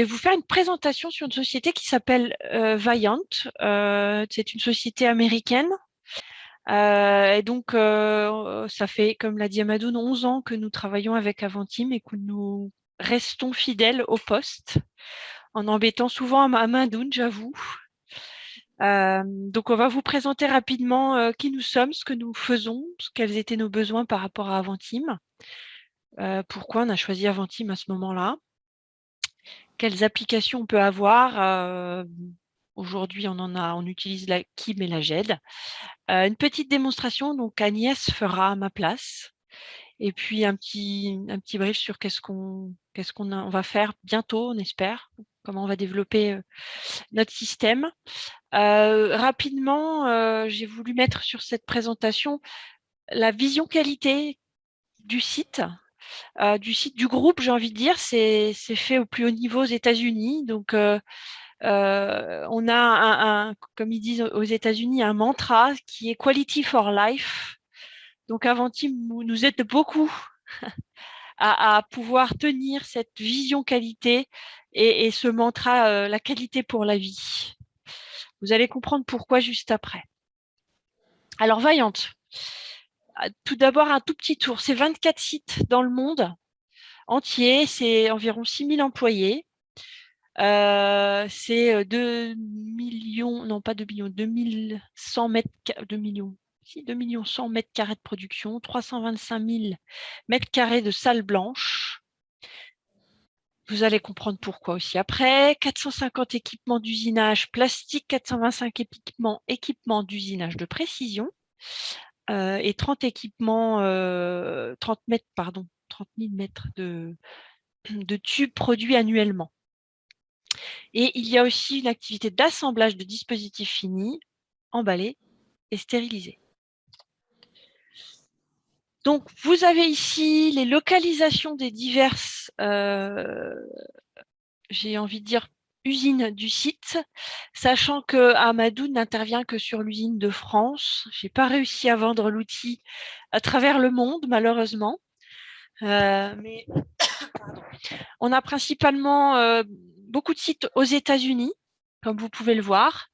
vais vous faire une présentation sur une société qui s'appelle Vaillant. C'est une société américaine. Et donc, ça fait, comme l'a dit Amadoun, 11 ans que nous travaillons avec Avantim et que nous restons fidèles au poste, en embêtant souvent Amadoun, j'avoue. Donc, on va vous présenter rapidement qui nous sommes, ce que nous faisons, quels étaient nos besoins par rapport à Avantim, pourquoi on a choisi Avantim à ce moment-là, quelles applications on peut avoir. Aujourd'hui, on utilise la KIM et la GED. Une petite démonstration, donc Agnès fera à ma place. Et puis un petit brief sur on va faire bientôt, on espère, comment on va développer notre système. Rapidement, j'ai voulu mettre sur cette présentation la vision qualité du site du groupe, j'ai envie de dire. C'est fait au plus haut niveau aux États-Unis. Donc, on a comme ils disent aux États-Unis, un mantra qui est Quality for Life. Donc, Avantim nous aide beaucoup à pouvoir tenir cette vision qualité et ce mantra, la qualité pour la vie. Vous allez comprendre pourquoi juste après. Alors, Vaillant, tout d'abord, un tout petit tour. C'est 24 sites dans le monde entier. C'est environ 6000 employés. C'est 2 millions, non pas 2 millions, 2100 mètres, 2 millions, si, 2 100 mètres carrés de production, 325 000 mètres carrés de salle blanche. Vous allez comprendre pourquoi aussi après. 450 équipements d'usinage plastique, 425 équipements d'usinage de précision et 30 équipements, 30 000 mètres de tubes produits annuellement. Et il y a aussi une activité d'assemblage de dispositifs finis, emballés et stérilisés. Donc, vous avez ici les localisations des diverses, j'ai envie de dire, usines du site, sachant que Amadoun n'intervient que sur l'usine de France. Je n'ai pas réussi à vendre l'outil à travers le monde, malheureusement. Mais on a principalement beaucoup de sites aux États-Unis, comme vous pouvez le voir.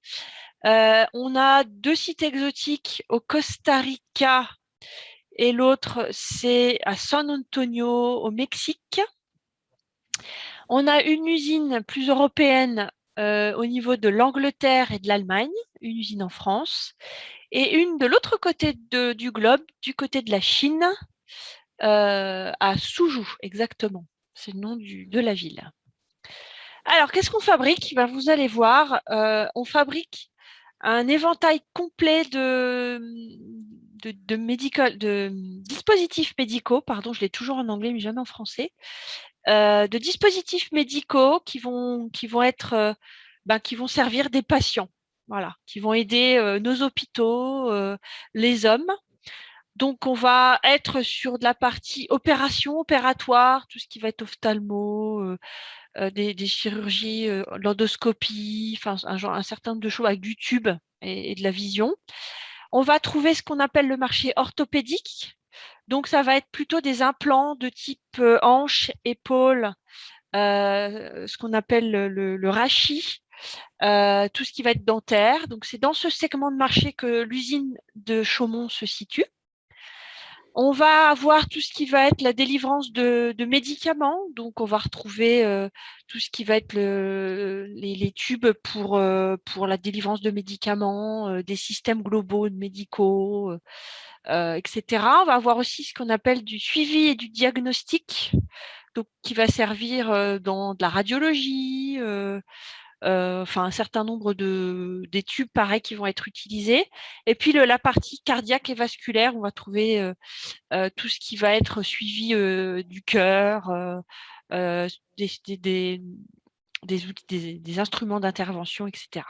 On a 2 sites exotiques au Costa Rica et l'autre, c'est à San Antonio, au Mexique. On a une usine plus européenne au niveau de l'Angleterre et de l'Allemagne, une usine en France, et une de l'autre côté du globe, du côté de la Chine, à Suzhou, exactement. C'est le nom de la ville. Alors, qu'est-ce qu'on fabrique? Ben, vous allez voir, on fabrique un éventail complet de dispositifs médicaux, pardon, je l'ai toujours en anglais mais jamais en français, de dispositifs médicaux qui vont être, qui vont servir des patients, voilà, qui vont aider nos hôpitaux, les hommes. Donc, on va être sur de la partie opératoire, tout ce qui va être ophtalmo, des chirurgies, l'endoscopie, enfin un certain nombre de choses avec du tube et de la vision. On va trouver ce qu'on appelle le marché orthopédique. Donc, ça va être plutôt des implants de type hanche, épaule, ce qu'on appelle le rachis, tout ce qui va être dentaire. Donc, c'est dans ce segment de marché que l'usine de Chaumont se situe. On va avoir tout ce qui va être la délivrance de médicaments. Donc, on va retrouver tout ce qui va être les tubes pour la délivrance de médicaments, des systèmes globaux médicaux, etc. On va avoir aussi ce qu'on appelle du suivi et du diagnostic, donc qui va servir dans de la radiologie, un certain nombre des tubes pareils qui vont être utilisés. Et puis la partie cardiaque et vasculaire, on va trouver tout ce qui va être suivi du cœur, des outils, des instruments d'intervention, etc.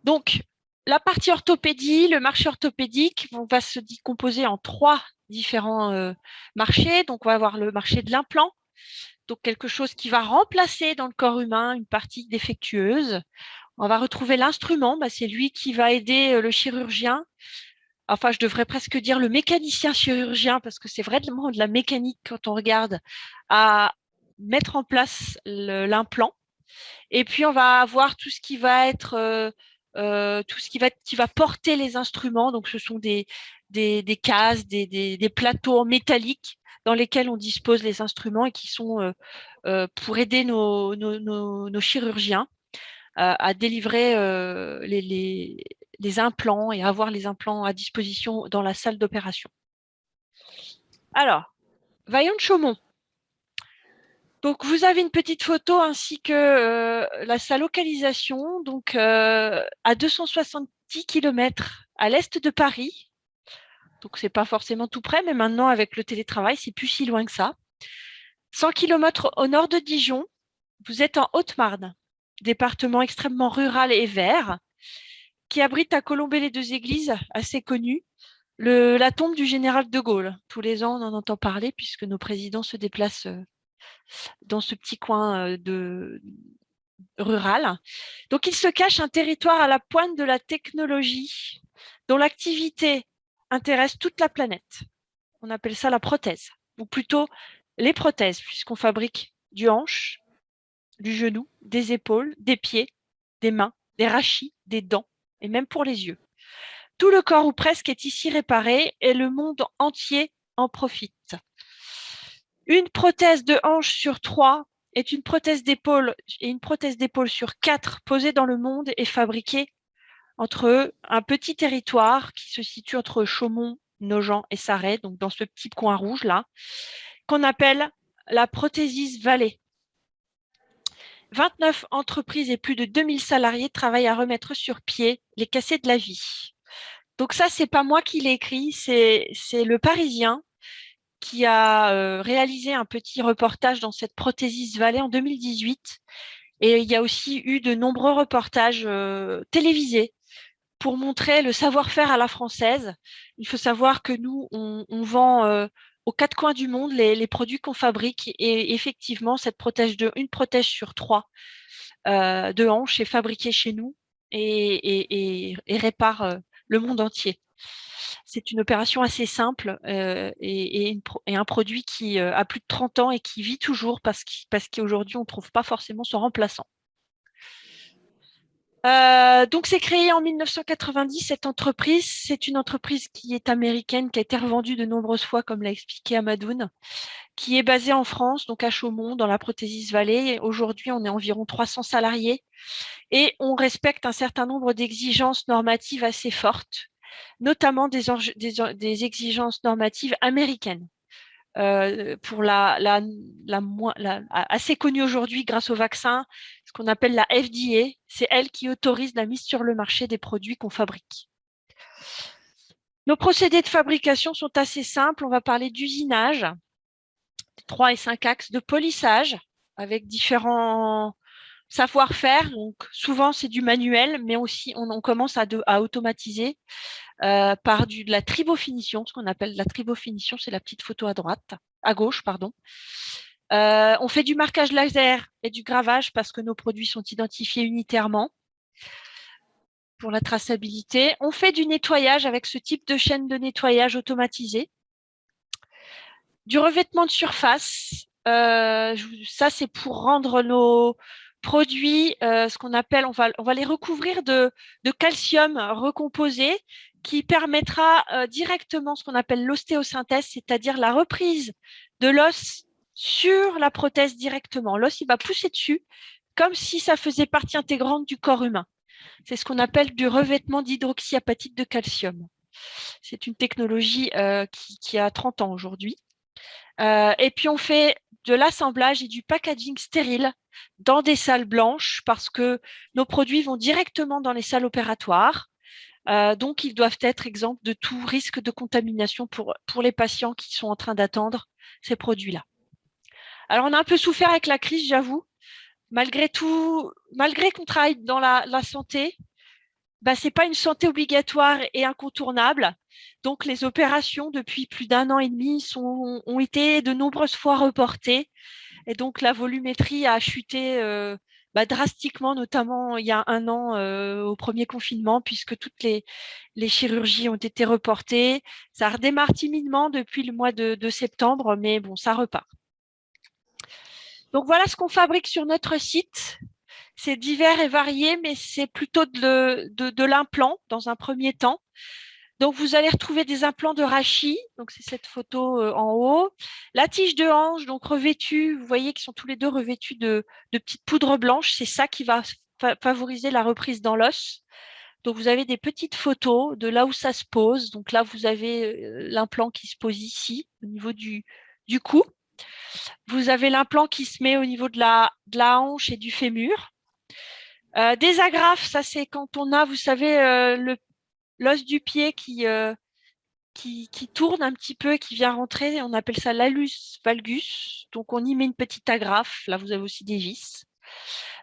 Donc, la partie orthopédie, le marché orthopédique va se décomposer en 3 différents marchés. Donc, on va avoir le marché de l'implant, donc quelque chose qui va remplacer dans le corps humain une partie défectueuse. On va retrouver l'instrument, c'est lui qui va aider le chirurgien. Enfin, je devrais presque dire le mécanicien chirurgien, parce que c'est vraiment de la mécanique quand on regarde à mettre en place l'implant. Et puis, on va avoir tout ce qui va être tout ce qui va porter les instruments. Donc, ce sont des cases, des plateaux en métallique dans lesquels on dispose les instruments et qui sont pour aider nos chirurgiens à délivrer les implants et avoir les implants à disposition dans la salle d'opération. Alors, Vaillant de Chaumont. Donc, vous avez une petite photo ainsi que sa localisation, donc à 270 km à l'est de Paris. Donc, c'est pas forcément tout près, mais maintenant, avec le télétravail, c'est plus si loin que ça. 100 km au nord de Dijon, vous êtes en Haute-Marne, département extrêmement rural et vert, qui abrite à Colombey-les-Deux-Églises, assez connu, la tombe du général de Gaulle. Tous les ans, on en entend parler puisque nos présidents se déplacent dans ce petit coin rural. Donc, il se cache un territoire à la pointe de la technologie dont l'activité intéresse toute la planète. On appelle ça la prothèse, ou plutôt les prothèses, puisqu'on fabrique du hanche, du genou, des épaules, des pieds, des mains, des rachis, des dents, et même pour les yeux. Tout le corps ou presque est ici réparé et le monde entier en profite. Une prothèse de hanche sur 3 est une prothèse d'épaule et une prothèse d'épaule sur 4 posée dans le monde et fabriquée entre un petit territoire qui se situe entre Chaumont, Nogent et Sarray, donc dans ce petit coin rouge là, qu'on appelle la Prothésis Vallée. 29 entreprises et plus de 2000 salariés travaillent à remettre sur pied les cassés de la vie. Donc ça, c'est pas moi qui l'ai écrit, c'est le Parisien qui a réalisé un petit reportage dans cette Prothésis Vallée en 2018. Et il y a aussi eu de nombreux reportages télévisés pour montrer le savoir-faire à la française. Il faut savoir que nous, on vend aux quatre coins du monde les produits qu'on fabrique. Et effectivement, une prothèse sur 3 de hanche est fabriquée chez nous et répare le monde entier. C'est une opération assez simple et un produit qui a plus de 30 ans et qui vit toujours parce qu'aujourd'hui, on ne trouve pas forcément son remplaçant. Donc, c'est créé en 1990, cette entreprise. C'est une entreprise qui est américaine, qui a été revendue de nombreuses fois, comme l'a expliqué Amadoun, qui est basée en France, donc à Chaumont, dans la Prothésis Vallée. Aujourd'hui, on est environ 300 salariés et on respecte un certain nombre d'exigences normatives assez fortes, notamment des exigences normatives américaines. Pour assez connue aujourd'hui grâce au vaccin, ce qu'on appelle la FDA, c'est elle qui autorise la mise sur le marché des produits qu'on fabrique. Nos procédés de fabrication sont assez simples. On va parler d'usinage, 3 et 5 axes de polissage avec différents savoir-faire. Donc, souvent, c'est du manuel, mais aussi, on commence à automatiser par de la tribofinition. Ce qu'on appelle la tribofinition, c'est la petite photo à gauche, pardon. On fait du marquage laser et du gravage parce que nos produits sont identifiés unitairement pour la traçabilité. On fait du nettoyage avec ce type de chaîne de nettoyage automatisée. Du revêtement de surface. Ça, c'est pour rendre nos produits, ce qu'on appelle, on va les recouvrir de calcium recomposé qui permettra directement ce qu'on appelle l'ostéosynthèse, c'est-à-dire la reprise de l'os sur la prothèse directement. L'os, il va pousser dessus comme si ça faisait partie intégrante du corps humain. C'est ce qu'on appelle du revêtement d'hydroxyapatite de calcium. C'est une technologie qui a 30 ans aujourd'hui. Et puis, on fait de l'assemblage et du packaging stérile dans des salles blanches parce que nos produits vont directement dans les salles opératoires. Donc, ils doivent être exempts de tout risque de contamination pour les patients qui sont en train d'attendre ces produits-là. Alors, on a un peu souffert avec la crise, j'avoue. Malgré tout, malgré qu'on travaille dans la santé, ce n'est pas une santé obligatoire et incontournable. Donc, les opérations, depuis plus d'1 an et demi, ont été de nombreuses fois reportées. Et donc, la volumétrie a chuté drastiquement, notamment il y a 1 an au premier confinement, puisque toutes les chirurgies ont été reportées. Ça redémarre timidement depuis le mois de septembre, mais bon, ça repart. Donc voilà ce qu'on fabrique sur notre site. C'est divers et varié, mais c'est plutôt de l'implant dans un premier temps. Donc vous allez retrouver des implants de rachis, donc c'est cette photo en haut. La tige de hanche, donc revêtue, vous voyez qu'ils sont tous les deux revêtus de petites poudres blanches. C'est ça qui va favoriser la reprise dans l'os. Donc vous avez des petites photos de là où ça se pose. Donc là, vous avez l'implant qui se pose ici, au niveau du cou. Vous avez l'implant qui se met au niveau de la hanche et du fémur. Des agrafes, ça c'est quand on a, vous savez, l'os du pied qui tourne un petit peu et qui vient rentrer. On appelle ça l'allus valgus. Donc on y met une petite agrafe. Là, vous avez aussi des vis.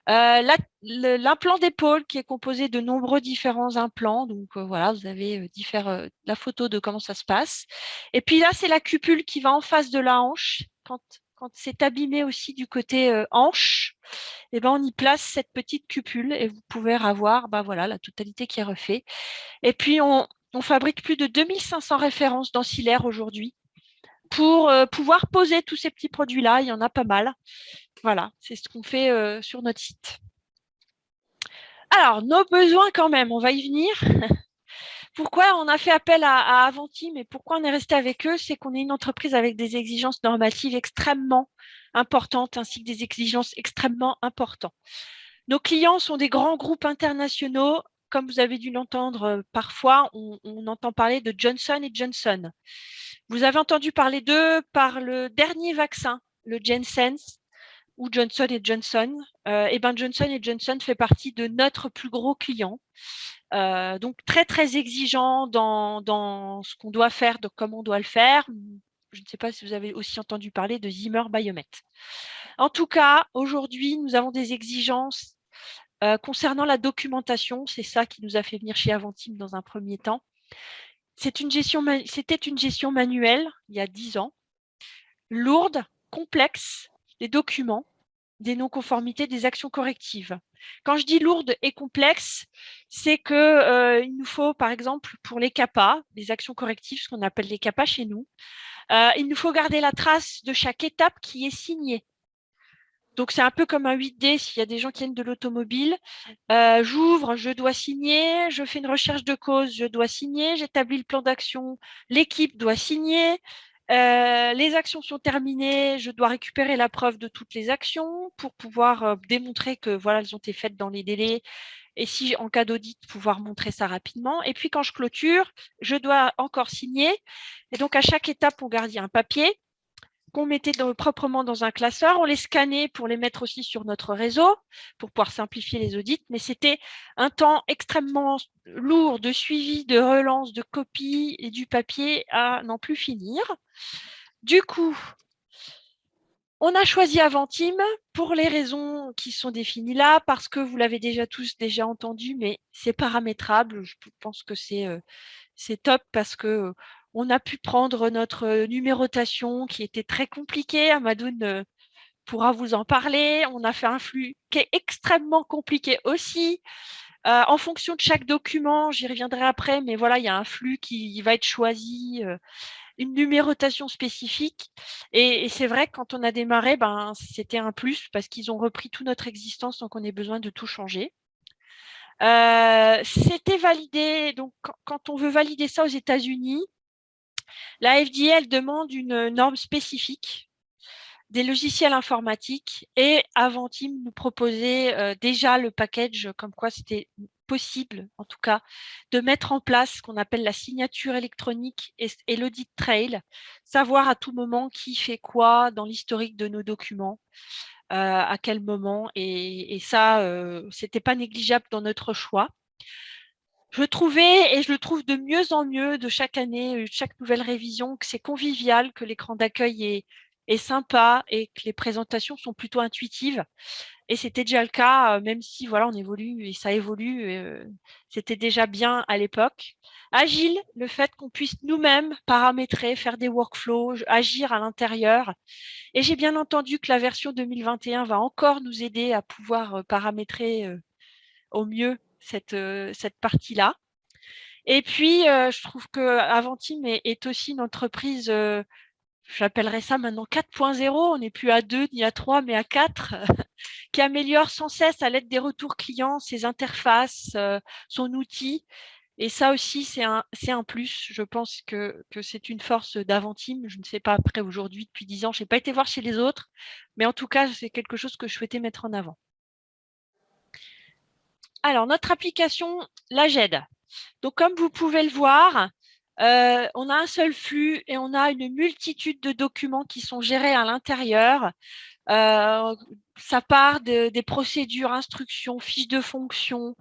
L'implant d'épaule qui est composé de nombreux différents implants. Donc voilà, vous avez la photo de comment ça se passe. Et puis là, c'est la cupule qui va en face de la hanche. Quand c'est abîmé aussi du côté hanche, et ben on y place cette petite cupule et vous pouvez avoir voilà, la totalité qui est refait. Et puis on fabrique plus de 2500 références d'ancillaires aujourd'hui pour pouvoir poser tous ces petits produits-là. Il y en a pas mal. Voilà, c'est ce qu'on fait sur notre site. Alors, nos besoins quand même, on va y venir. Pourquoi on a fait appel à Avantim et pourquoi on est resté avec eux? C'est qu'on est une entreprise avec des exigences normatives extrêmement importantes ainsi que des exigences extrêmement importantes. Nos clients sont des grands groupes internationaux. Comme vous avez dû l'entendre parfois, on entend parler de Johnson & Johnson. Vous avez entendu parler d'eux par le dernier vaccin, le Janssen ou Johnson & Johnson. Johnson & Johnson fait partie de notre plus gros client. Donc très très exigeant dans ce qu'on doit faire, de comment on doit le faire. Je ne sais pas si vous avez aussi entendu parler de Zimmer Biomet. En tout cas, aujourd'hui, nous avons des exigences concernant la documentation. C'est ça qui nous a fait venir chez Avantim dans un premier temps. C'était une gestion manuelle il y a 10 ans, lourde, complexe, des documents, des non-conformités, des actions correctives. Quand je dis lourde et complexe, c'est que il nous faut, par exemple, pour les CAPA, des actions correctives, ce qu'on appelle les CAPA chez nous, il nous faut garder la trace de chaque étape qui est signée. Donc, c'est un peu comme un 8D s'il y a des gens qui viennent de l'automobile. J'ouvre, je dois signer, je fais une recherche de cause, je dois signer, j'établis le plan d'action, l'équipe doit signer, les actions sont terminées, je dois récupérer la preuve de toutes les actions pour pouvoir démontrer que voilà, elles ont été faites dans les délais et si en cas d'audit, pouvoir montrer ça rapidement. Et puis quand je clôture, je dois encore signer. Et donc à chaque étape, on gardait un papier qu'on mettait proprement dans un classeur. On les scannait pour les mettre aussi sur notre réseau pour pouvoir simplifier les audits. Mais c'était un temps extrêmement lourd de suivi, de relance, de copie et du papier à n'en plus finir. Du coup, on a choisi Avantim pour les raisons qui sont définies là, parce que vous l'avez tous déjà entendu, mais c'est paramétrable. Je pense que c'est top parce que on a pu prendre notre numérotation qui était très compliquée. Amadoun pourra vous en parler. On a fait un flux qui est extrêmement compliqué aussi. En fonction de chaque document, j'y reviendrai après, mais voilà, il y a un flux qui va être choisi, une numérotation spécifique. Et c'est vrai que quand on a démarré, c'était un plus parce qu'ils ont repris toute notre existence, donc on a besoin de tout changer. C'était validé, donc quand on veut valider ça aux États-Unis, la FDA, elle demande une norme spécifique des logiciels informatiques et Avantim nous proposait déjà le package comme quoi c'était possible, en tout cas, de mettre en place ce qu'on appelle la signature électronique et l'audit trail, savoir à tout moment qui fait quoi dans l'historique de nos documents, à quel moment, et ça, c'était pas négligeable dans notre choix. Je trouvais, et je le trouve de mieux en mieux de chaque année, chaque nouvelle révision, que c'est convivial, que l'écran d'accueil est sympa et que les présentations sont plutôt intuitives. Et c'était déjà le cas, même si voilà, on évolue et ça évolue, c'était déjà bien à l'époque. Agile, le fait qu'on puisse nous-mêmes paramétrer, faire des workflows, agir à l'intérieur. Et j'ai bien entendu que la version 2021 va encore nous aider à pouvoir paramétrer au mieux cette partie-là. Et puis, je trouve que Avantim est aussi une entreprise j'appellerais ça maintenant 4.0, on n'est plus à 2 ni à 3, mais à 4, qui améliore sans cesse à l'aide des retours clients ses interfaces, son outil. Et ça aussi, c'est un plus. Je pense que c'est une force d'Aventim. Je ne sais pas après aujourd'hui, depuis 10 ans, je n'ai pas été voir chez les autres, mais en tout cas, c'est quelque chose que je souhaitais mettre en avant. Alors, notre application, la GED. Donc, comme vous pouvez le voir, on a un seul flux et on a une multitude de documents qui sont gérés à l'intérieur. Ça part des procédures, instructions, fiches de fonction,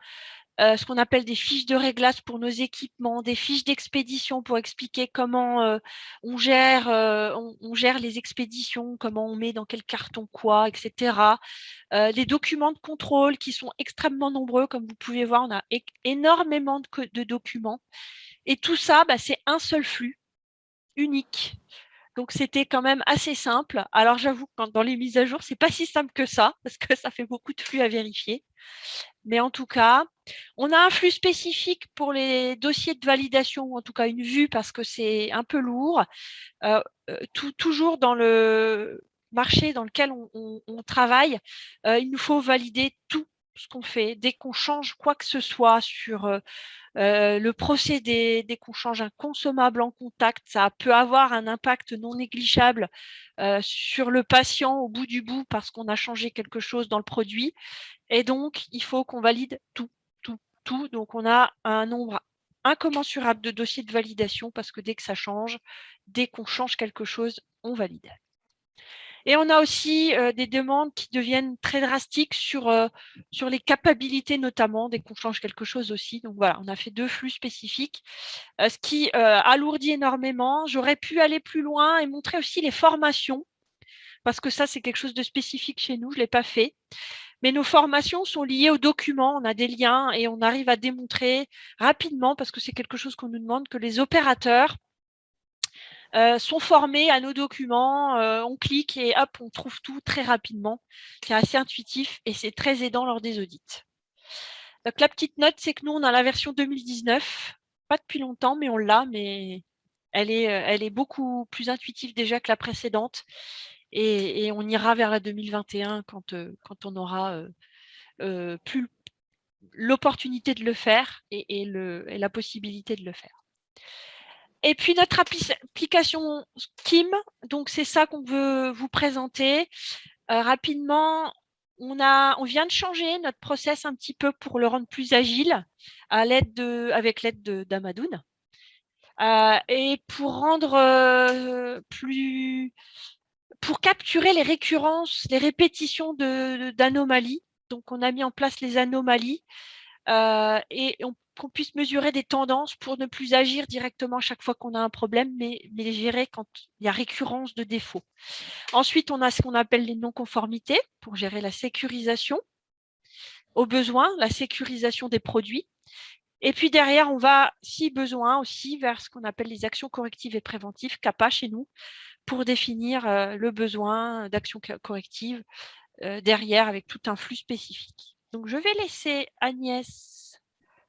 ce qu'on appelle des fiches de réglage pour nos équipements, des fiches d'expédition pour expliquer comment on gère les expéditions, comment on met dans quel carton quoi, etc. Les documents de contrôle qui sont extrêmement nombreux, comme vous pouvez voir, on a énormément de documents. Et tout ça, c'est un seul flux unique. Donc, c'était quand même assez simple. Alors, j'avoue que dans les mises à jour, c'est pas si simple que ça, parce que ça fait beaucoup de flux à vérifier. Mais en tout cas, on a un flux spécifique pour les dossiers de validation, ou en tout cas une vue, parce que c'est un peu lourd. Toujours dans le marché dans lequel on travaille, il nous faut valider tout ce qu'on fait. Dès qu'on change quoi que ce soit sur le procédé, dès qu'on change un consommable en contact, ça peut avoir un impact non négligeable sur le patient au bout du bout parce qu'on a changé quelque chose dans le produit. Et donc, il faut qu'on valide tout, tout, tout. Donc, on a un nombre incommensurable de dossiers de validation parce que dès que ça change, dès qu'on change quelque chose, on valide. Et on a aussi des demandes qui deviennent très drastiques sur les capacités notamment, dès qu'on change quelque chose aussi. Donc voilà, on a fait 2 flux spécifiques, ce qui alourdit énormément. J'aurais pu aller plus loin et montrer aussi les formations, parce que ça, c'est quelque chose de spécifique chez nous, je ne l'ai pas fait. Mais nos formations sont liées aux documents, on a des liens et on arrive à démontrer rapidement, parce que c'est quelque chose qu'on nous demande, que les opérateurs sont formés à nos documents, on clique et hop, on trouve tout très rapidement. C'est assez intuitif et c'est très aidant lors des audits. Donc la petite note, c'est que nous, on a la version 2019, pas depuis longtemps, mais on l'a, mais elle est beaucoup plus intuitive déjà que la précédente. Et on ira vers la 2021 quand on aura plus l'opportunité de le faire et la possibilité de le faire. Et puis notre application Kim, donc c'est ça qu'on veut vous présenter rapidement. On vient de changer notre process un petit peu pour le rendre plus agile avec l'aide d'Amadoun. Et pour rendre pour capturer les récurrences, les répétitions d'anomalies. Donc on a mis en place les anomalies et qu'on puisse mesurer des tendances pour ne plus agir directement chaque fois qu'on a un problème, mais les gérer quand il y a récurrence de défauts. Ensuite, on a ce qu'on appelle les non-conformités pour gérer la sécurisation. Au besoin, la sécurisation des produits. Et puis derrière, on va, si besoin, aussi vers ce qu'on appelle les actions correctives et préventives, CAPA chez nous, pour définir le besoin d'actions correctives derrière avec tout un flux spécifique. Donc, je vais laisser Agnès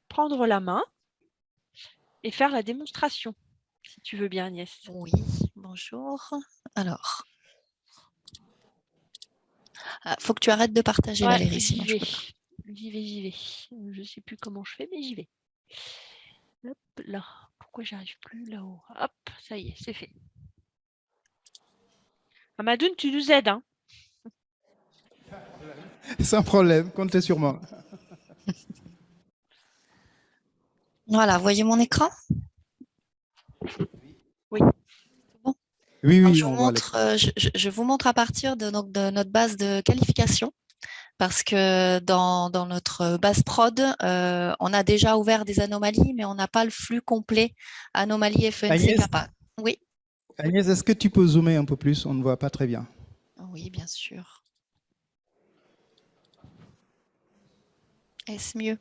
prendre la main et faire la démonstration, si tu veux bien, Agnès. Oui, bonjour. Alors, faut que tu arrêtes de partager, ouais, Valérie. j'y vais. Je ne sais plus comment je fais, mais j'y vais. Hop là. Pourquoi j'arrive plus là-haut? Hop, ça y est, c'est fait. Amadoun, tu nous aides, hein? Sans problème, comptez sur moi. Voilà, voyez mon écran? Oui. Bon. Oui, Alors, oui, on voit l'écran. je vous montre à partir de notre base de qualification, parce que dans notre base prod, on a déjà ouvert des anomalies, mais on n'a pas le flux complet anomalie FENC Agnès, CAPA. Oui. Agnès, est-ce que tu peux zoomer un peu plus? On ne voit pas très bien. Oui, bien sûr. Est-ce mieux?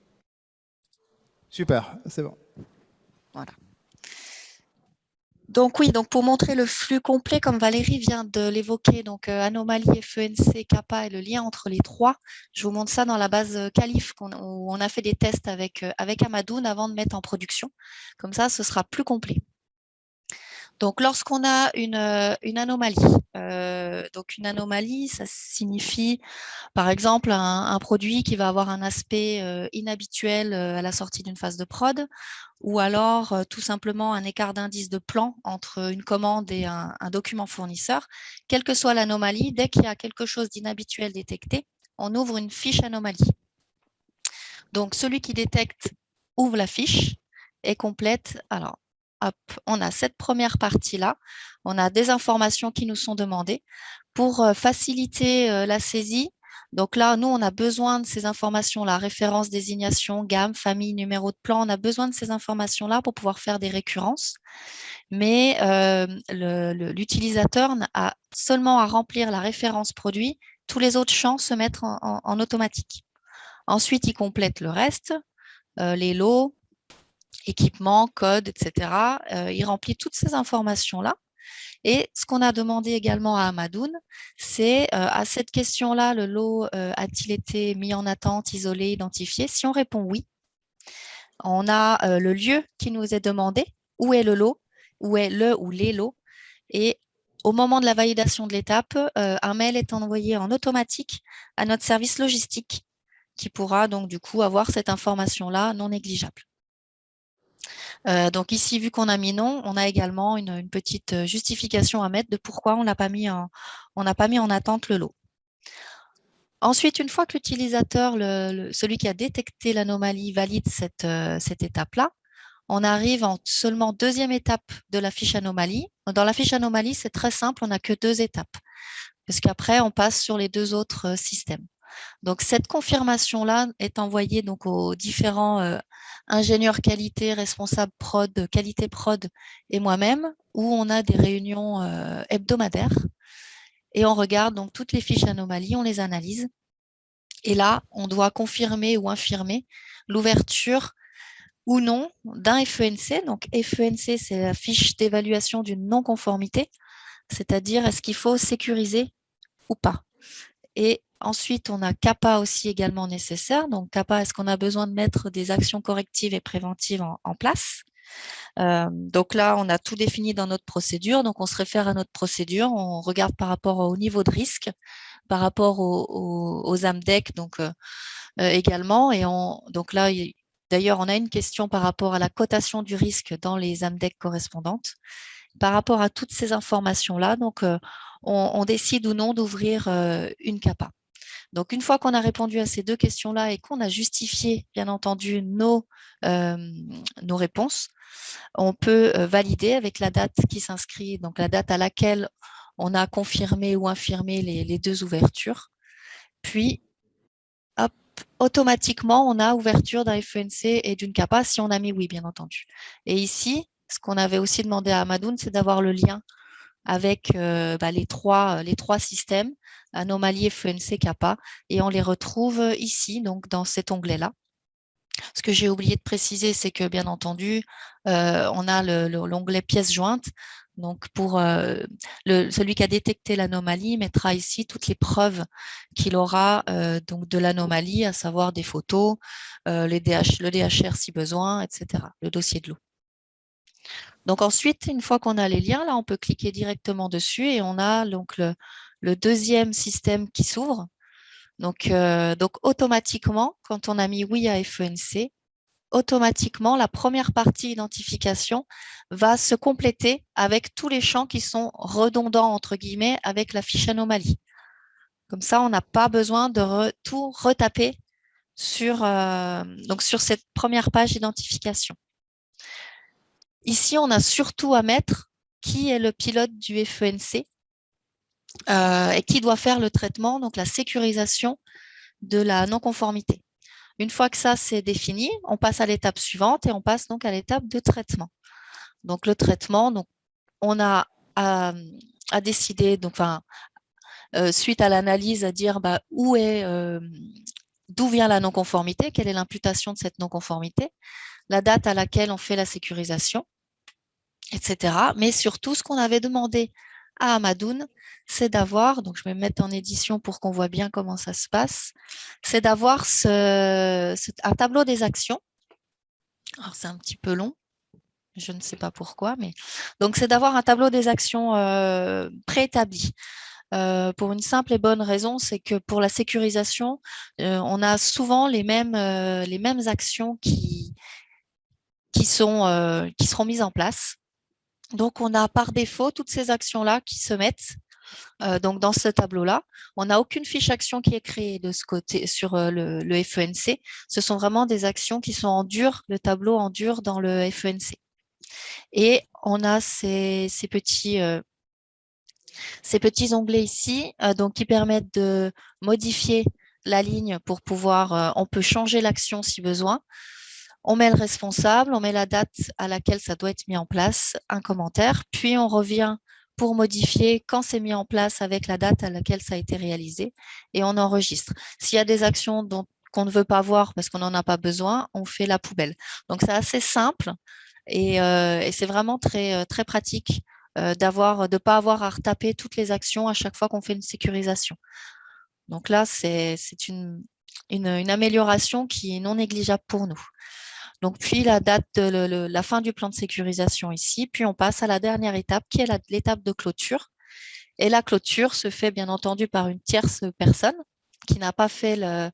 Super, c'est bon. Voilà. Donc oui, donc pour montrer le flux complet, comme Valérie vient de l'évoquer, donc anomalie, FENC, CAPA et le lien entre les trois, je vous montre ça dans la base Calif où on a fait des tests avec Amadoun avant de mettre en production. Comme ça, ce sera plus complet. Donc, lorsqu'on a une anomalie, donc une anomalie, ça signifie, par exemple, un produit qui va avoir un aspect inhabituel à la sortie d'une phase de prod, ou alors tout simplement un écart d'indice de plan entre une commande et un document fournisseur. Quelle que soit l'anomalie, dès qu'il y a quelque chose d'inhabituel détecté, on ouvre une fiche anomalie. Donc, celui qui détecte ouvre la fiche et complète. Alors, hop, on a cette première partie-là. On a des informations qui nous sont demandées pour faciliter la saisie. Donc là, nous, on a besoin de ces informations-là, référence, désignation, gamme, famille, numéro de plan. On a besoin de ces informations-là pour pouvoir faire des récurrences. Mais l'utilisateur a seulement à remplir la référence produit. Tous les autres champs se mettent en automatique. Ensuite, il complète le reste, les lots, équipements, codes, etc. Il remplit toutes ces informations-là. Et ce qu'on a demandé également à Amadoun, c'est à cette question-là, le lot a-t-il été mis en attente, isolé, identifié? Si on répond oui, on a le lieu qui nous est demandé, où est le lot, où est le ou les lots. Et au moment de la validation de l'étape, un mail est envoyé en automatique à notre service logistique qui pourra donc du coup avoir cette information-là non négligeable. Donc ici, vu qu'on a mis non, on a également une petite justification à mettre de pourquoi on n'a pas mis en attente le lot. Ensuite, une fois que l'utilisateur, celui qui a détecté l'anomalie, valide cette étape-là, on arrive en seulement deuxième étape de la fiche anomalie. Dans la fiche anomalie, c'est très simple, on n'a que 2 étapes, parce qu'après, on passe sur les 2 autres systèmes. Donc, cette confirmation-là est envoyée donc, aux différents ingénieurs qualité, responsables prod, qualité prod et moi-même, où on a des réunions hebdomadaires et on regarde donc toutes les fiches anomalies, on les analyse. Et là, on doit confirmer ou infirmer l'ouverture ou non d'un FENC. Donc, FENC, c'est la fiche d'évaluation d'une non-conformité, c'est-à-dire est-ce qu'il faut sécuriser ou pas. Et ensuite, on a CAPA aussi également nécessaire. Donc, CAPA, est-ce qu'on a besoin de mettre des actions correctives et préventives en place? Donc là, on a tout défini dans notre procédure. Donc, on se réfère à notre procédure. On regarde par rapport au niveau de risque, par rapport aux AMDEC donc, également. Et donc là, d'ailleurs, on a une question par rapport à la cotation du risque dans les AMDEC correspondantes. Par rapport à toutes ces informations-là, donc, on décide ou non d'ouvrir une CAPA. Donc, une fois qu'on a répondu à ces 2 questions-là et qu'on a justifié, bien entendu, nos réponses, on peut valider avec la date qui s'inscrit, donc la date à laquelle on a confirmé ou infirmé les 2 ouvertures. Puis, hop, automatiquement, on a ouverture d'un FENC et d'une CAPA si on a mis oui, bien entendu. Et ici, ce qu'on avait aussi demandé à Amadoun, c'est d'avoir le lien avec les trois systèmes, anomalie, FENC, CAPA, et on les retrouve ici, donc dans cet onglet-là. Ce que j'ai oublié de préciser, c'est que bien entendu, on a l'onglet pièces jointes. Donc, pour celui qui a détecté l'anomalie mettra ici toutes les preuves qu'il aura donc de l'anomalie, à savoir des photos, le DHR si besoin, etc., le dossier de l'eau. Donc ensuite, une fois qu'on a les liens, là, on peut cliquer directement dessus et on a donc le deuxième système qui s'ouvre. Donc automatiquement, quand on a mis oui à FENC, automatiquement, la première partie identification va se compléter avec tous les champs qui sont redondants, entre guillemets, avec la fiche anomalie. Comme ça, on n'a pas besoin de tout retaper sur cette première page d'identification. Ici, on a surtout à mettre qui est le pilote du FENC et qui doit faire le traitement, donc la sécurisation de la non-conformité. Une fois que ça, c'est défini, on passe à l'étape suivante et on passe donc à l'étape de traitement. Donc, le traitement, donc, on a à décider, donc, suite à l'analyse, à dire d'où vient la non-conformité, quelle est l'imputation de cette non-conformité, la date à laquelle on fait la sécurisation, etc. Mais surtout, ce qu'on avait demandé à Amadoun, c'est d'avoir, donc je vais me mettre en édition pour qu'on voit bien comment ça se passe, c'est d'avoir un tableau des actions. Alors, c'est un petit peu long. Je ne sais pas pourquoi, mais donc c'est d'avoir un tableau des actions préétabli. Pour une simple et bonne raison, c'est que pour la sécurisation, on a souvent les mêmes actions qui seront mises en place. Donc, on a par défaut toutes ces actions-là qui se mettent donc dans ce tableau-là. On n'a aucune fiche action qui est créée de ce côté sur le FENC. Ce sont vraiment des actions qui sont en dur, le tableau en dur dans le FENC. Et on a ces petits onglets ici donc qui permettent de modifier la ligne pour pouvoir, on peut changer l'action si besoin. On met le responsable, on met la date à laquelle ça doit être mis en place, un commentaire, puis on revient pour modifier quand c'est mis en place avec la date à laquelle ça a été réalisé et on enregistre. S'il y a des actions qu'on ne veut pas voir parce qu'on n'en a pas besoin, on fait la poubelle. Donc c'est assez simple et c'est vraiment très, très pratique de ne pas avoir à retaper toutes les actions à chaque fois qu'on fait une sécurisation. Donc là, c'est une amélioration qui est non négligeable pour nous. Donc, puis la date de la fin du plan de sécurisation ici, puis on passe à la dernière étape qui est l'étape de clôture. Et la clôture se fait bien entendu par une tierce personne qui n'a pas fait la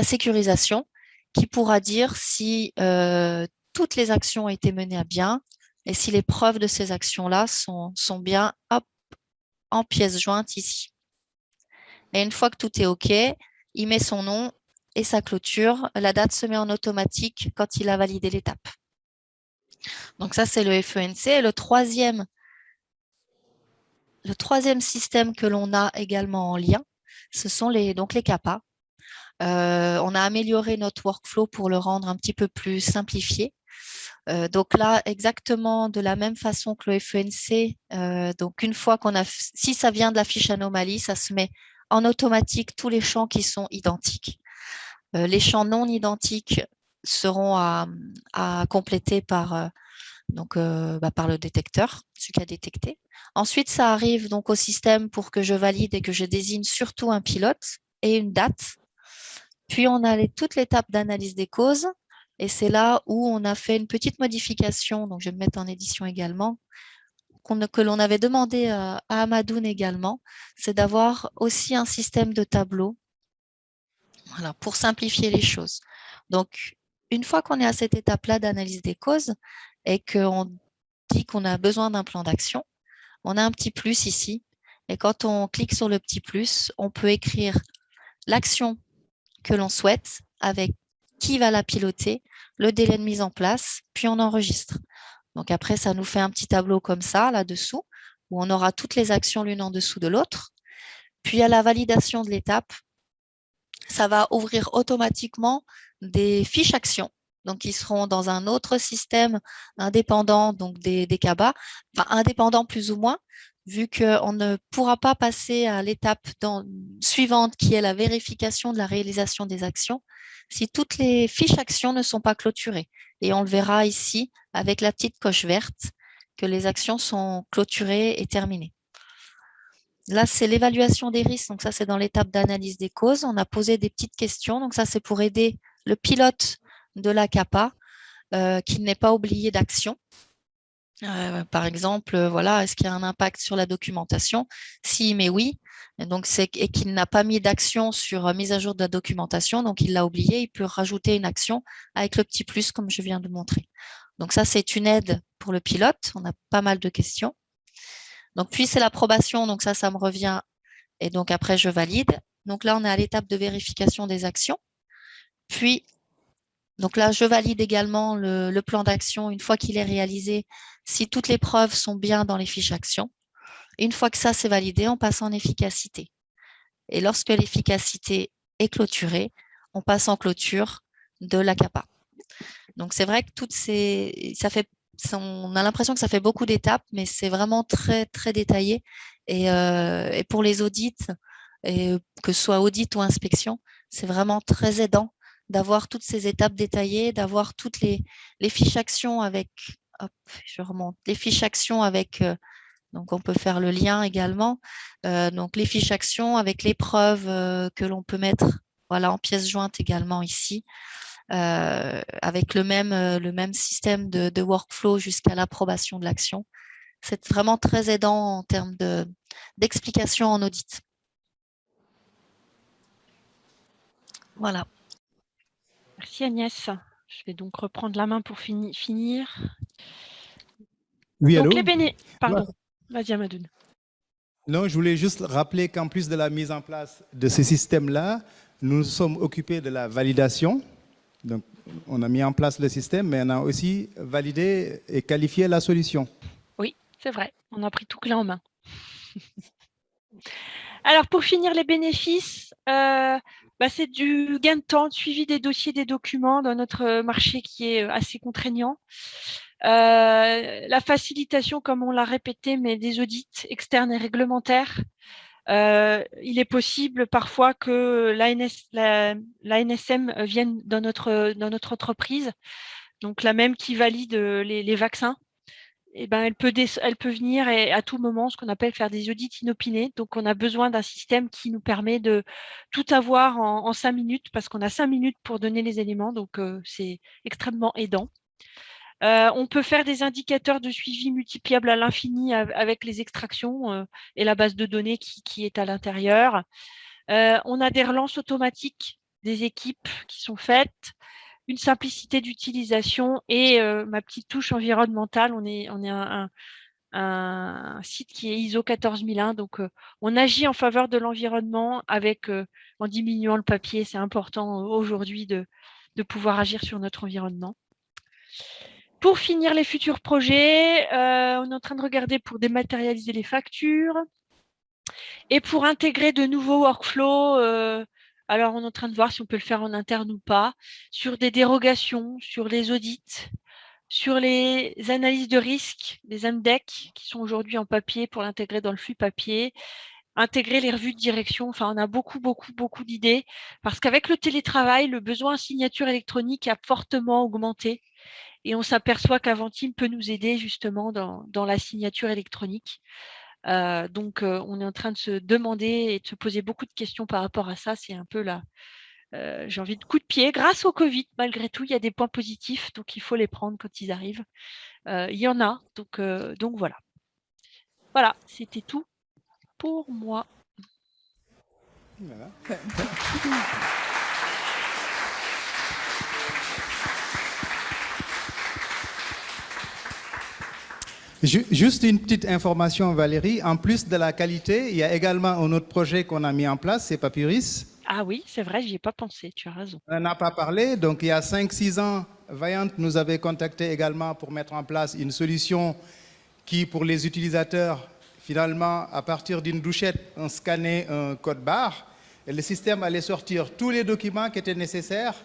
sécurisation, qui pourra dire si toutes les actions ont été menées à bien et si les preuves de ces actions-là sont bien en pièces jointes ici. Et une fois que tout est OK, il met son nom et sa clôture. La date se met en automatique quand il a validé l'étape. Donc ça, c'est le FENC. Et le troisième système que l'on a également en lien, ce sont les CAPA. On a amélioré notre workflow pour le rendre un petit peu plus simplifié. Donc là, exactement de la même façon que le FENC, donc une fois si ça vient de la fiche anomalie, ça se met en automatique tous les champs qui sont identiques. Les champs non identiques seront à compléter par le détecteur, celui qui a détecté. Ensuite, ça arrive donc au système pour que je valide et que je désigne surtout un pilote et une date. Puis, on a toute l'étape d'analyse des causes. Et c'est là où on a fait une petite modification. Donc, je vais me mettre en édition également, que l'on avait demandé à Amadoun également. C'est d'avoir aussi un système de tableau. Voilà, pour simplifier les choses. Donc, une fois qu'on est à cette étape-là d'analyse des causes et qu'on dit qu'on a besoin d'un plan d'action, on a un petit plus ici. Et quand on clique sur le petit plus, on peut écrire l'action que l'on souhaite avec qui va la piloter, le délai de mise en place, puis on enregistre. Donc après, ça nous fait un petit tableau comme ça, là-dessous, où on aura toutes les actions l'une en dessous de l'autre. Puis à la validation de l'étape, ça va ouvrir automatiquement des fiches actions. Donc, ils seront dans un autre système indépendant, donc des CABA, enfin indépendant plus ou moins, vu qu'on ne pourra pas passer à l'étape suivante qui est la vérification de la réalisation des actions si toutes les fiches actions ne sont pas clôturées. Et on le verra ici avec la petite coche verte que les actions sont clôturées et terminées. Là, c'est l'évaluation des risques. Donc, ça, c'est dans l'étape d'analyse des causes. On a posé des petites questions. Donc, ça, c'est pour aider le pilote de la CAPA qui n'est pas oublié d'action. Par exemple, voilà, est-ce qu'il y a un impact sur la documentation? Si, mais oui. Et qu'il n'a pas mis d'action sur mise à jour de la documentation, donc il l'a oublié, il peut rajouter une action avec le petit plus, comme je viens de montrer. Donc, ça, c'est une aide pour le pilote. On a pas mal de questions. Donc, puis, c'est l'approbation. Donc, ça me revient. Et donc, après, je valide. Donc, là, on est à l'étape de vérification des actions. Puis, donc là, je valide également le plan d'action une fois qu'il est réalisé, si toutes les preuves sont bien dans les fiches actions. Une fois que ça, c'est validé, on passe en efficacité. Et lorsque l'efficacité est clôturée, on passe en clôture de la CAPA. Donc, c'est vrai que on a l'impression que ça fait beaucoup d'étapes, mais c'est vraiment très, très détaillé. Et pour les audits, que ce soit audit ou inspection, c'est vraiment très aidant d'avoir toutes ces étapes détaillées, d'avoir toutes les fiches actions avec, je remonte, les fiches actions avec, donc on peut faire le lien également, donc les fiches actions avec les preuves que l'on peut mettre, voilà, en pièces jointes également ici. avec le même système de workflow jusqu'à l'approbation de l'action. C'est vraiment très aidant en termes d'explication en audit. Voilà. Merci Agnès. Je vais donc reprendre la main pour finir. Oui, Donc allô? Pardon, vas-y Amadoun. Non, je voulais juste rappeler qu'en plus de la mise en place de ce système-là, nous nous sommes occupés de la validation. Donc, on a mis en place le système, mais on a aussi validé et qualifié la solution. Oui, c'est vrai. On a pris tout clé en main. Alors, pour finir, les bénéfices, c'est du gain de temps, de suivi des dossiers, des documents dans notre marché qui est assez contraignant. La facilitation, comme on l'a répété, mais des audits externes et réglementaires. Il est possible parfois que l'ANSM vienne dans notre entreprise, donc la même qui valide les vaccins. Elle peut venir à tout moment, ce qu'on appelle faire des audits inopinés. Donc, on a besoin d'un système qui nous permet de tout avoir en 5 minutes, parce qu'on a 5 minutes pour donner les éléments. Donc, c'est extrêmement aidant. On peut faire des indicateurs de suivi multipliables à l'infini avec les extractions et la base de données qui est à l'intérieur. On a des relances automatiques des équipes qui sont faites, une simplicité d'utilisation et ma petite touche environnementale. On est un site qui est ISO 14001, donc on agit en faveur de l'environnement en diminuant le papier. C'est important aujourd'hui de pouvoir agir sur notre environnement. Pour finir les futurs projets, on est en train de regarder pour dématérialiser les factures et pour intégrer de nouveaux workflows. Alors, on est en train de voir si on peut le faire en interne ou pas, sur des dérogations, sur les audits, sur les analyses de risque, les MDEC qui sont aujourd'hui en papier pour l'intégrer dans le flux papier, intégrer les revues de direction. Enfin, on a beaucoup d'idées parce qu'avec le télétravail, le besoin en signature électronique a fortement augmenté. Et on s'aperçoit qu'Aventim peut nous aider justement dans la signature électronique. Donc, on est en train de se demander et de se poser beaucoup de questions par rapport à ça. C'est un peu j'ai envie de coup de pied. Grâce au Covid, malgré tout, il y a des points positifs, donc il faut les prendre quand ils arrivent. Il y en a, donc voilà. Voilà, c'était tout pour moi. Voilà. Juste une petite information, Valérie. En plus de la qualité, il y a également un autre projet qu'on a mis en place, c'est Papyrus. Ah oui, c'est vrai, j'y ai pas pensé, tu as raison. On n'en a pas parlé. Donc, il y a 5-6 ans, Vaillant nous avait contacté également pour mettre en place une solution qui, pour les utilisateurs, finalement, à partir d'une douchette, on scannait un code barre et le système allait sortir tous les documents qui étaient nécessaires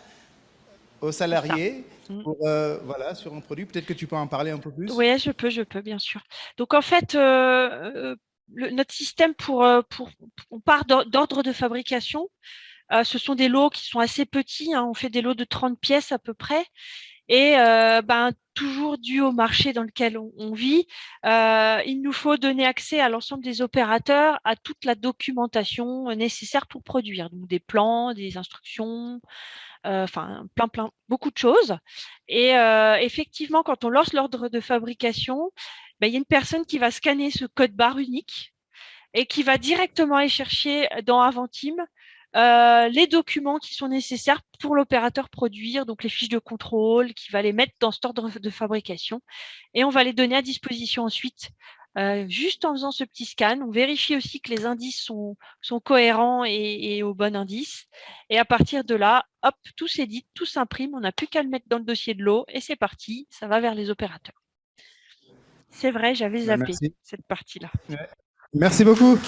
aux salariés pour, voilà, sur un produit. Peut-être que tu peux en parler un peu plus. Oui, je peux, bien sûr. Donc, en fait, notre système on part d'ordre de fabrication. Ce sont des lots qui sont assez petits. On fait des lots de 30 pièces à peu près. Et toujours dû au marché dans lequel on vit, il nous faut donner accès à l'ensemble des opérateurs à toute la documentation nécessaire pour produire. Donc, des plans, des instructions, beaucoup de choses. Et effectivement, quand on lance l'ordre de fabrication, il y a une personne qui va scanner ce code barre unique et qui va directement aller chercher dans Aventim les documents qui sont nécessaires pour l'opérateur produire, donc les fiches de contrôle, qui va les mettre dans cet ordre de fabrication. Et on va les donner à disposition ensuite. Juste en faisant ce petit scan, on vérifie aussi que les indices sont cohérents et au bon indice. Et à partir de là, hop, tout s'édite, tout s'imprime. On n'a plus qu'à le mettre dans le dossier de l'eau et c'est parti. Ça va vers les opérateurs. C'est vrai, j'avais zappé cette partie-là. Merci beaucoup.